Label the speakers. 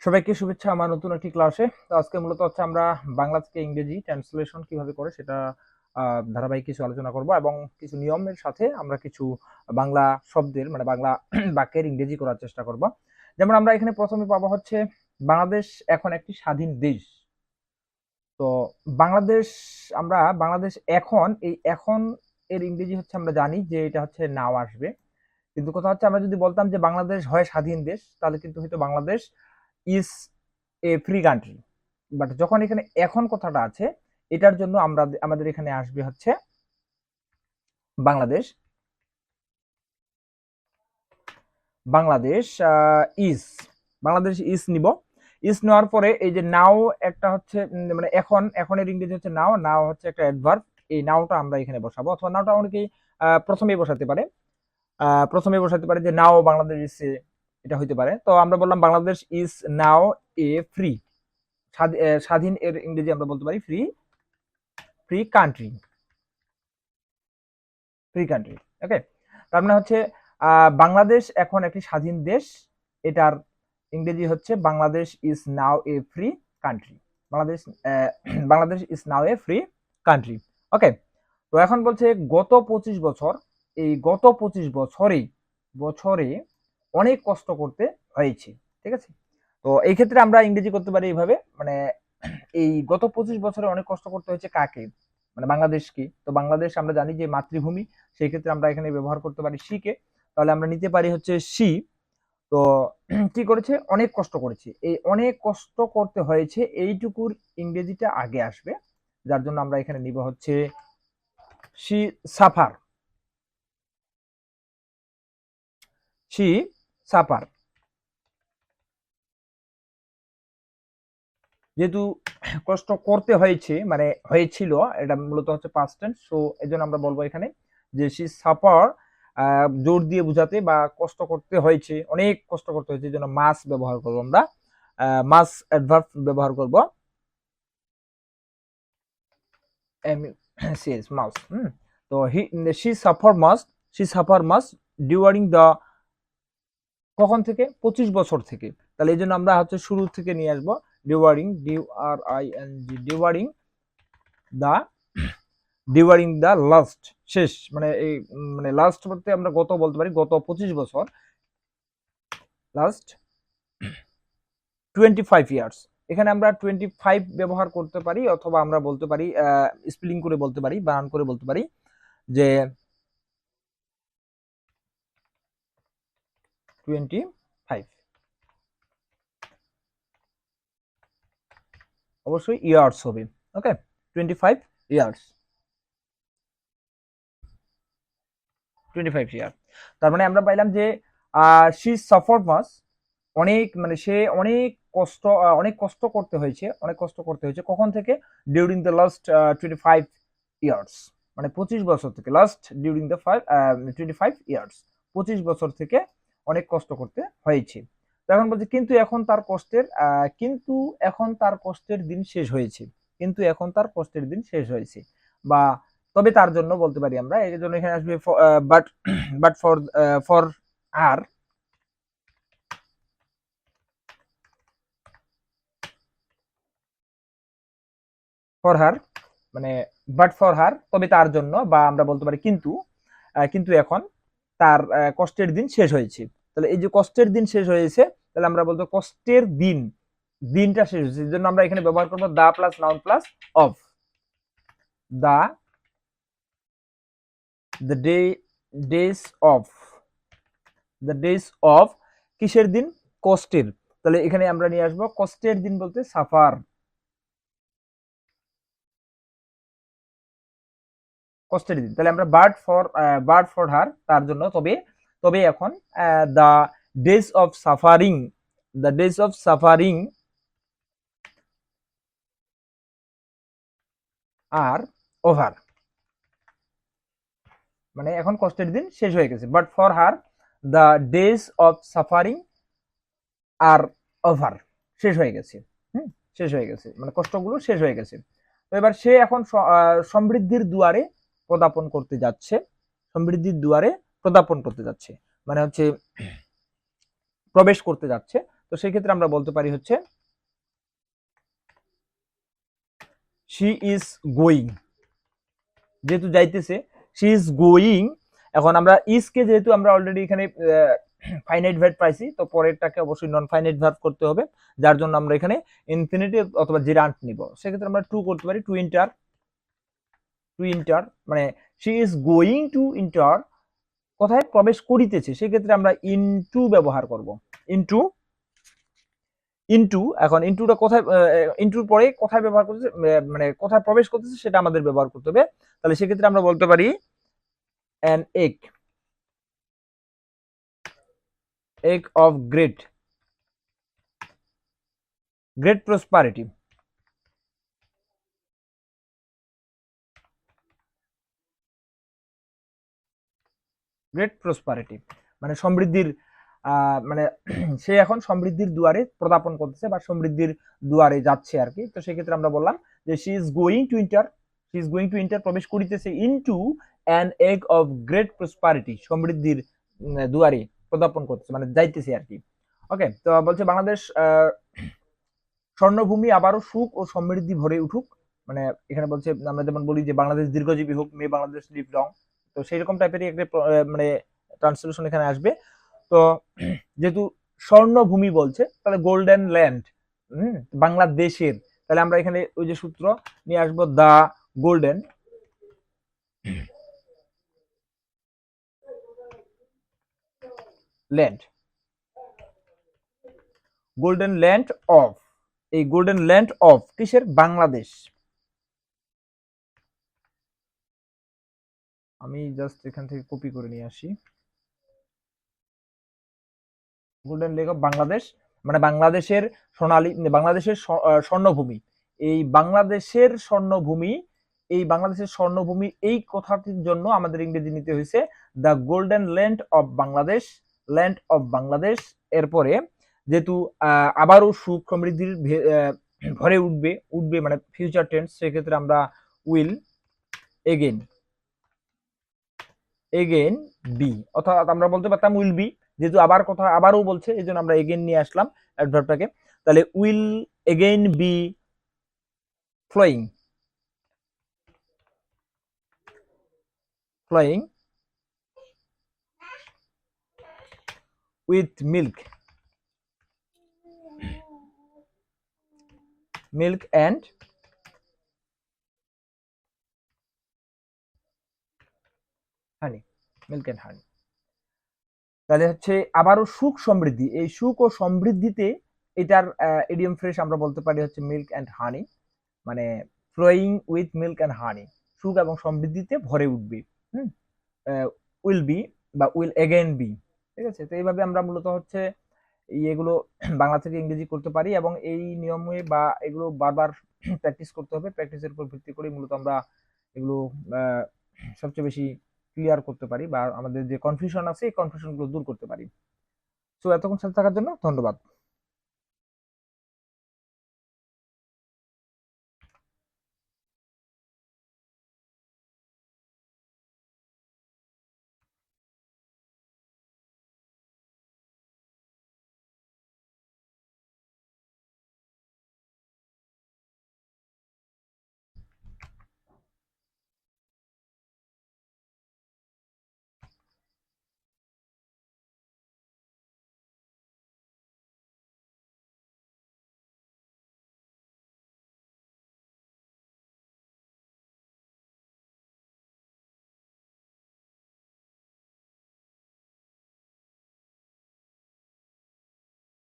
Speaker 1: সবাইকে শুভেচ্ছা আমার নতুন একটি ক্লাসে। তো আজকে মূলত হচ্ছে আমরা বাংলা থেকে ইংরেজি ট্রান্সলেশন কিভাবে করে সেটা ধারাবাহিক কিছু আলোচনা করব এবং কিছু নিয়মের সাথে আমরা কিছু বাংলা শব্দের মানে বাংলা বাক্যের ইংরেজি করার চেষ্টা করব। যেমন আমরা এখানে প্রথমে পাবো হচ্ছে বাংলাদেশ এখন একটি স্বাধীন দেশ। তো বাংলাদেশ বাংলাদেশ এখন এই এখন এর ইংরেজি হচ্ছে আমরা জানি যে এটা হচ্ছে নাও আসবে। কিন্তু কথা হচ্ছে আমরা যদি বলতাম যে বাংলাদেশ হয় স্বাধীন দেশ তাহলে কিন্তু হয়তো Bangladesh is a free country. But যখন এখানে এখন কথাটা আছে এটার জন্য আমাদের এখানে আসবে হচ্ছে বাংলাদেশ বাংলাদেশ ইজ বাংলাদেশ ইজ নিব। ইজ নেওয়ার পরে এই যে নাও একটা হচ্ছে মানে এখনের ইংরেজি হচ্ছে নাও। নাও হচ্ছে একটা অ্যাডভার্ব। এই নাওটা আমরা এখানে বসাবো অথবা নাওটা অনেকেই প্রথমেই বসাতে পারে। যে নাও বাংলাদেশ ইজ এটা হইতে পারে। তো আমরা বললাম Bangladesh is now a free স্বাধীন এর ইংরেজি আমরা বলতে পারি ফ্রি ফ্রি কান্ট্রি ওকে। তার মানে হচ্ছে বাংলাদেশ এখন একটি স্বাধীন দেশ। এটার ইংরেজি হচ্ছে Bangladesh is now a free country. Bangladesh Bangladesh is now a free country. Okay. তো এখন বলছে গত 25 বছর, এই গত 25 বছরে অনেক কষ্ট করতে হয়েছে। ঠিক আছে। তো এই ক্ষেত্রে আমরা ইংরেজি করতে পারি এইভাবে, মানে এই গত 25 বছরে অনেক কষ্ট করতে হয়েছে কাকে, মানে বাংলাদেশকে। তো বাংলাদেশ আমরা জানি যে মাতৃভূমি, সেই ক্ষেত্রে আমরা এখানে ব্যবহার করতে পারি সি কে। তাহলে আমরা নিতে পারি হচ্ছে সি। তো কি করেছে, অনেক কষ্ট করেছে। এই অনেক কষ্ট করতে হয়েছে এইটুকুর ইংরেজিটা আগে আসবে, যার জন্য আমরা এখানে নিব হচ্ছে সি সাফার। C suffer. যেহেতু কষ্ট করতে হয়েছে মানে হয়েছিল, এটা মূলত হচ্ছে পাস্ট টেন্স, সো এজন্য আমরা বলবো এখানে যে সি সাফার, জোর দিয়ে বোঝাতে বা কষ্ট করতে হয়েছে, অনেক কষ্ট করতে হয়েছে, এই জন্য মাস ব্যবহার করবো আমরা, মাস অ্যাডভার্ব ব্যবহার করব সিএস মাস। তো শি সাফার মাস ডিউরিং দ্য, কখন থেকে, 25 বছর থেকে। তাহলে এই জন্য আমরা হচ্ছে শুরু থেকে নিয়ে আসবো ডিউরিং, ডিউরিং দা লাস্ট, শেষ, মানে এই মানে লাস্ট বলতে আমরা গত বলতে পারি, গত 25 বছর, লাস্ট 25 ইয়ার্স। এখানে আমরা 25 ব্যবহার করতে পারি অথবা আমরা বলতে পারি স্পেলিং করে বলতে পারি, বানান করে বলতে পারি যে 25, অবশ্যই ইয়ার্স হবে। ওকে, 25 ইয়ার্স, 25 ইয়ার। তার মানে আমরা পাইলাম যে শি সাফার্ড মাস, অনেক মানে সে অনেক কষ্ট করতে হয়েছে, কখন থেকে, ডিউরিং দ্য লাস্ট 25 ইয়ার্স, মানে 25 বছর থেকে, লাস্ট ডিউরিং দ্য 25 ইয়ার্স, 25 বছর থেকে অনেক কষ্ট করতে হয়েছে। এখন বলছে কিন্তু এখন তার কষ্টের দিন শেষ হয়েছে, বা তবে তার জন্য বলতে পারি আমরা, এর জন্য এখানে আসবে বাট বাট ফর আর, মানে বাট ফর হার, তবে তার জন্য, বা আমরা বলতে পারি কিন্তু এখন তার কষ্টের দিন শেষ হয়েছে। তাহলে এই যে কষ্টের দিন শেষ হয়েছে, তাহলে আমরা বলতে কষ্টের দিনটা শেষ হয়েছে, এই জন্য আমরা এখানে ব্যবহার করবো the plus noun plus of. The the days of, কিসের দিন, কষ্টের। তাহলে এখানে আমরা নিয়ে আসবো কষ্টের দিন বলতে সাফার, কষ্টের দিন। তাহলে আমরা বাট ফর হার, তার জন্য, তবে এখন the days of suffering, are over, মানে এখন কষ্টের দিন শেষ হয়ে গেছে। But for her the days of suffering are over, শেষ হয়ে গেছে। শেষ হয়ে গেছে মানে কষ্টগুলো শেষ হয়ে গেছে। তো এবার সে এখন সমৃদ্ধির দুয়ারে পদার্পণ করতে যাচ্ছে, মানে হচ্ছে প্রবেশ করতে যাচ্ছে। তো সেই ক্ষেত্রে আমরা বলতে পারি হচ্ছে শি ইজ গোয়িং, যেহেতু যাইতেছে শি ইজ গোয়িং। এখন আমরা ইজ কে যেহেতু আমরা অলরেডি এখানে ফাইনাইট ভার্ব পাইছি, তো পরেরটাকে অবশ্যই নন ফাইনাইট ভার্ব করতে হবে, যার জন্য আমরা এখানে ইনফিনিটিভ অথবা জিরান্ট নিব। সেক্ষেত্রে আমরা টু করতে পারি, টু ইন্টার, টু ইন্টার মানে she is going to inter, কোথায় প্রবেশ করিতেছে, সেক্ষেত্রে আমরা ইনটু ব্যবহার করব, ইনটু, ইনটু। এখন ইনটুটা কোথায়, ইনটুর পরে কোথায় ব্যবহার করতেছে, মানে কোথায় প্রবেশ করতেছে সেটা আমাদের ব্যবহার করতে হবে। তাহলে সেক্ষেত্রে আমরা বলতে পারি an egg of great prosperity, great prosperity মানে সমৃদ্ধির, মানে সে এখন সমৃদ্ধির দুয়ারে পদার্পণ করতেছে বা সমৃদ্ধির দুয়ারে যাচ্ছে আর কি। তো সেক্ষেত্রে আমরা বললাম যে she is going to inter, she is going to inter প্রবেশ করিতেছে into an egg of great prosperity, সমৃদ্ধির দুয়ারে পদার্পণ করতেছে মানে যাইতেছে আর কি। ওকে, তো বলছে বাংলাদেশ স্বর্ণভূমি আবারও সুখ ও সমৃদ্ধি ভরে উঠুক, মানে এখানে বলছে আমরা যেমন বলি যে বাংলাদেশ দীর্ঘজীবী হোক, মে বাংলাদেশ লিভ লং, তো সেই রকম টাইপেরই একটা মানে ট্রান্সলেশন এখানে আসবে। তো যেহেতু স্বর্ণভূমি বলছে তাহলে গোল্ডেন ল্যান্ড, বাংলাদেশের, তাহলে আমরা এখানে ওই যে সূত্র নিয়ে আসবো, the golden land, golden land of, এই গোল্ডেন ল্যান্ড অফ কিসের, বাংলাদেশ। আমি জাস্ট এখান থেকে কপি করে নিয়ে আসি, গোল্ডেন লেক অফ বাংলাদেশ মানে বাংলাদেশের সোনালী, বাংলাদেশের স্বর্ণভূমি, এই বাংলাদেশের স্বর্ণভূমি, এই বাংলাদেশের স্বর্ণভূমি এই কথাটির জন্য আমাদের ইংরেজি নিতে হয়েছে the golden land of Bangladesh, land of Bangladesh. এরপরে যেহেতু আবারও সুখ সমৃদ্ধির ভরে উঠবে, উঠবে মানে ফিউচার টেন্স, সেক্ষেত্রে আমরা উইল এগেন, এগেন বি, অর্থাৎ আমরা বলতে পারতাম উইল বি, যেহেতু আবার কথা আবারও বলছে এই জন্য আমরা এগেন নিয়ে আসলাম অ্যাডভার্বটাকে। তাহলে will again be flowing, flowing with milk, milk and honey, milk and honey. তাহলে হচ্ছে আবারও সুখ সমৃদ্ধি, এই সুখ ও সমৃদ্ধিতে এটার ইডিয়ম ফ্রেশ আমরা বলতে পারি হচ্ছে মিল্ক অ্যান্ড হানি, মানে ফ্লোয়িং উইথ মিল্ক অ্যান্ড হানি, সুখ এবং সমৃদ্ধিতে ভরে উঠবে, উইল বি বা উইল এগেন বি। ঠিক আছে, তো এইভাবে আমরা মূলত হচ্ছে এগুলো বাংলা থেকে ইংরেজি করতে পারি, এবং এই নিয়মে বা এগুলো বারবার প্র্যাকটিস করতে হবে, প্র্যাকটিসের উপর ভিত্তি করে মূলত আমরা এগুলো সবচেয়ে বেশি ক্লিয়ার করতে পারি বা আমাদের যে কনফিউশন আছে এই কনফিউশনগুলো দূর করতে পারি। তো এতক্ষণ সাথে থাকার জন্য ধন্যবাদ।